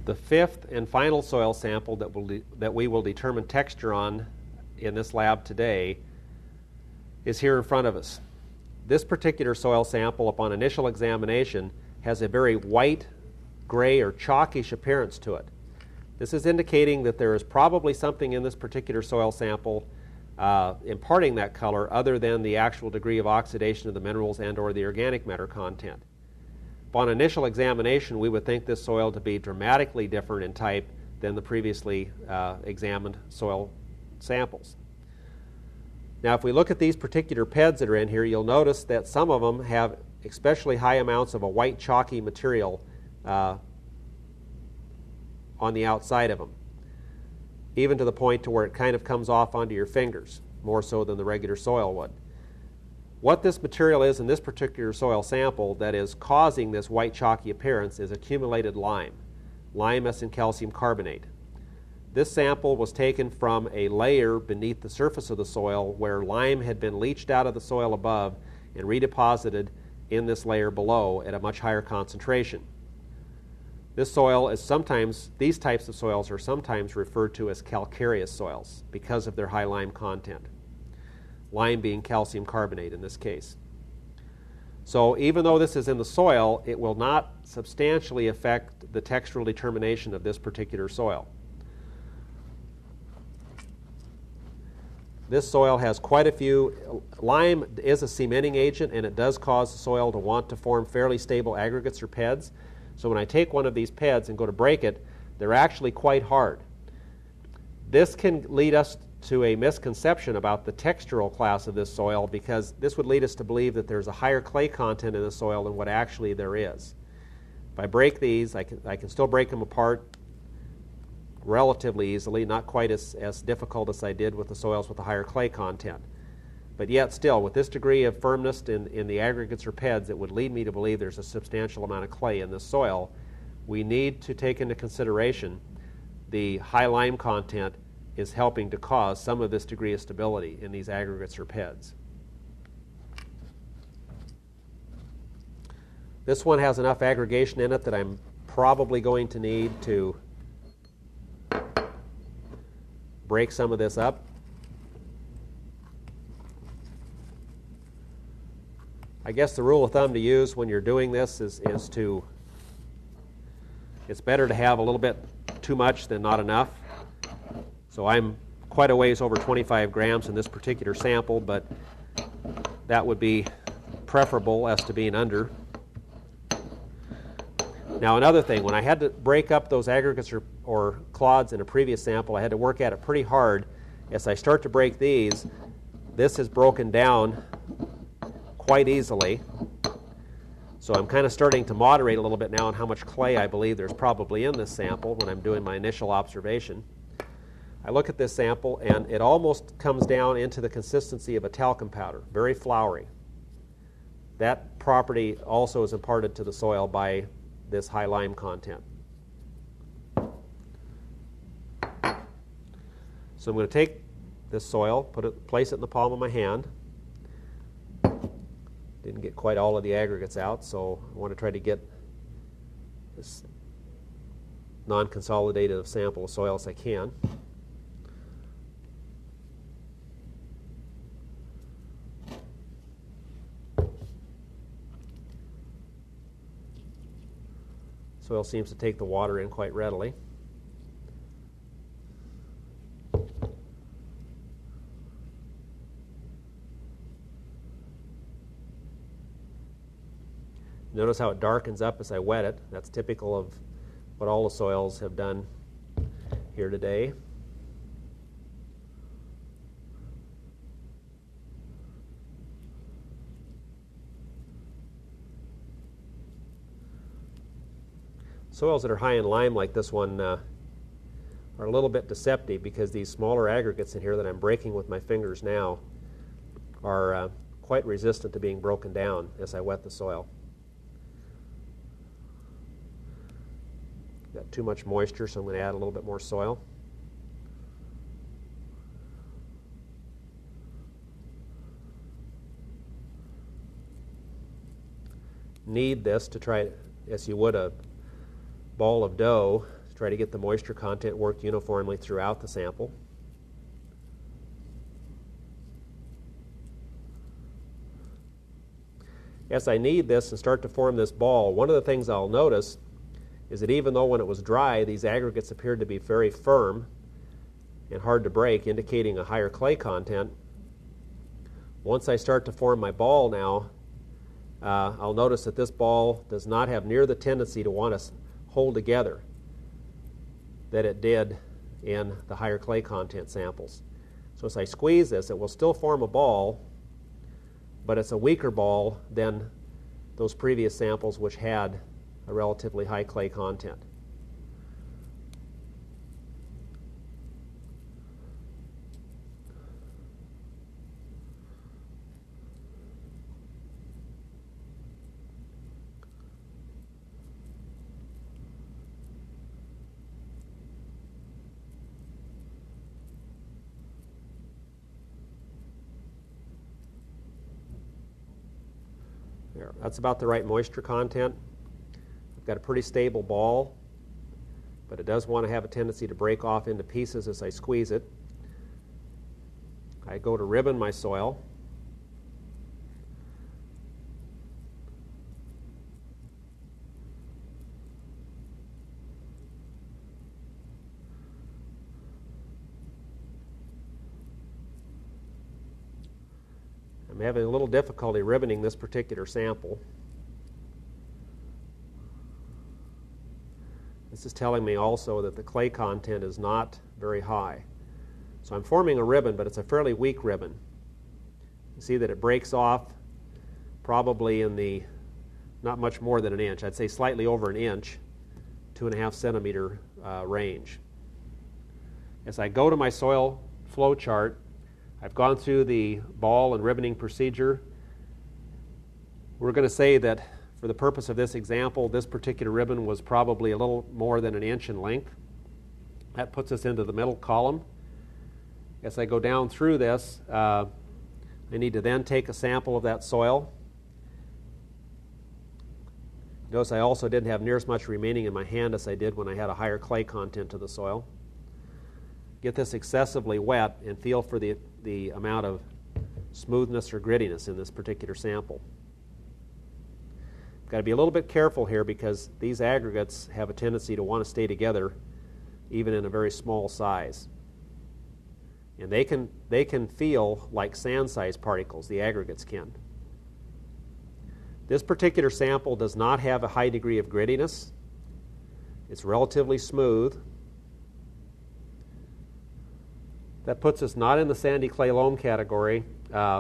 The fifth and final soil sample that we will determine texture on in this lab today is here in front of us. This particular soil sample, upon initial examination, has a very white, gray, or chalkish appearance to it. This is indicating that there is probably something in this particular soil sample imparting that color other than the actual degree of oxidation of the minerals and or the organic matter content. Upon initial examination, we would think this soil to be dramatically different in type than the previously examined soil samples. Now, if we look at these particular PEDs that are in here, you'll notice that some of them have especially high amounts of a white chalky material on the outside of them, even to the point to where it kind of comes off onto your fingers, more so than the regular soil would. What this material is in this particular soil sample that is causing this white chalky appearance is accumulated lime, lime as in calcium carbonate. This sample was taken from a layer beneath the surface of the soil where lime had been leached out of the soil above and redeposited in this layer below at a much higher concentration. This soil is sometimes, these types of soils are sometimes referred to as calcareous soils because of their high lime content. Lime being calcium carbonate in this case. So even though this is in the soil, it will not substantially affect the textural determination of this particular soil. This soil has quite a few. Lime is a cementing agent, and it does cause the soil to want to form fairly stable aggregates or PEDs. So when I take one of these PEDs and go to break it, they're actually quite hard. This can lead us to a misconception about the textural class of this soil, because this would lead us to believe that there's a higher clay content in the soil than what actually there is. If I break these, I can still break them apart relatively easily, not quite as difficult as I did with the soils with the higher clay content. But yet still, with this degree of firmness in the aggregates or PEDs, it would lead me to believe there's a substantial amount of clay in this soil. We need to take into consideration the high lime content is helping to cause some of this degree of stability in these aggregates or PEDs. This one has enough aggregation in it that I'm probably going to need to break some of this up. I guess the rule of thumb to use when you're doing this is it's better to have a little bit too much than not enough. So I'm quite a ways over 25 grams in this particular sample, but that would be preferable as to being under. Now another thing, when I had to break up those aggregates or clods in a previous sample, I had to work at it pretty hard. As I start to break these, this is broken down quite easily. So I'm kind of starting to moderate a little bit now on how much clay I believe there's probably in this sample when I'm doing my initial observation. I look at this sample and it almost comes down into the consistency of a talcum powder, very floury. That property also is imparted to the soil by this high lime content. So I'm going to take this soil, place it in the palm of my hand. Didn't get quite all of the aggregates out, so I want to try to get this non-consolidative sample of soil as I can. Soil seems to take the water in quite readily. Notice how it darkens up as I wet it. That's typical of what all the soils have done here today. Soils that are high in lime like this one are a little bit deceptive, because these smaller aggregates in here that I'm breaking with my fingers now are quite resistant to being broken down as I wet the soil. Got too much moisture, so I'm going to add a little bit more soil. Knead this to try, as you would a ball of dough, Try to get the moisture content work uniformly throughout the sample. As I knead this and start to form this ball, one of the things I'll notice is that even though when it was dry, these aggregates appeared to be very firm and hard to break, indicating a higher clay content, once I start to form my ball now, I'll notice that this ball does not have near the tendency to want to hold together that it did in the higher clay content samples. So as I squeeze this, it will still form a ball, but it's a weaker ball than those previous samples which had a relatively high clay content. There, that's about the right moisture content. I've got a pretty stable ball, but it does want to have a tendency to break off into pieces as I squeeze it. I go to ribbon my soil. I'm having a little difficulty ribboning this particular sample. This is telling me also that the clay content is not very high. So I'm forming a ribbon, but it's a fairly weak ribbon. You see that it breaks off probably in the not much more than an inch. I'd say slightly over an inch, 2.5 centimeter range. As I go to my soil flow chart, I've gone through the ball and ribboning procedure. We're going to say that for the purpose of this example, this particular ribbon was probably a little more than an inch in length. That puts us into the middle column. As I go down through this, I need to then take a sample of that soil. Notice I also didn't have near as much remaining in my hand as I did when I had a higher clay content to the soil. Get this excessively wet and feel for the amount of smoothness or grittiness in this particular sample. Got to be a little bit careful here because these aggregates have a tendency to want to stay together even in a very small size. And they can feel like sand-sized particles, the aggregates can. This particular sample does not have a high degree of grittiness. It's relatively smooth. That puts us not in the sandy clay loam category.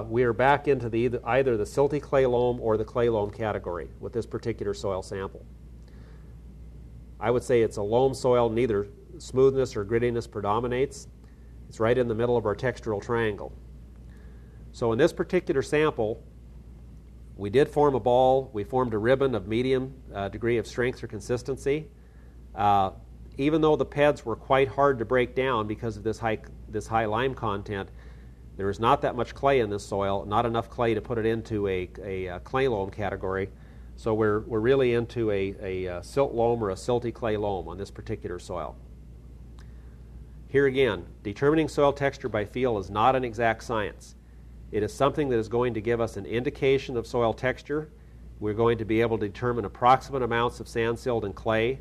We are back into either the silty clay loam or the clay loam category with this particular soil sample. I would say it's a loam soil, neither smoothness or grittiness predominates. It's right in the middle of our textural triangle. So in this particular sample, we did form a ball. We formed a ribbon of medium degree of strength or consistency. Even though the PEDs were quite hard to break down because of this high lime content, there is not that much clay in this soil, not enough clay to put it into a clay loam category. So we're really into a silt loam or a silty clay loam on this particular soil. Here again, determining soil texture by feel is not an exact science. It is something that is going to give us an indication of soil texture. We're going to be able to determine approximate amounts of sand, silt, and clay.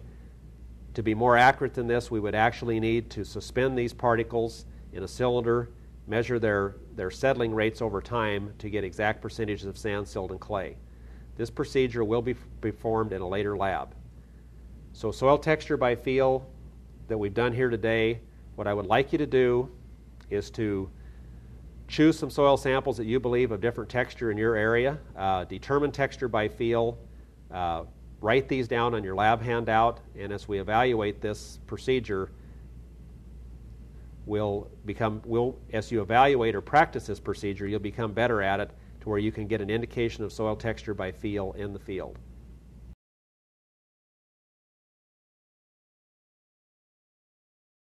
To be more accurate than this, we would actually need to suspend these particles in a cylinder, measure their settling rates over time to get exact percentages of sand, silt, and clay. This procedure will be performed in a later lab. So soil texture by feel that we've done here today, what I would like you to do is to choose some soil samples that you believe of different texture in your area, determine texture by feel, write these down on your lab handout, and as we evaluate this procedure, as you evaluate or practice this procedure, you'll become better at it to where you can get an indication of soil texture by feel in the field.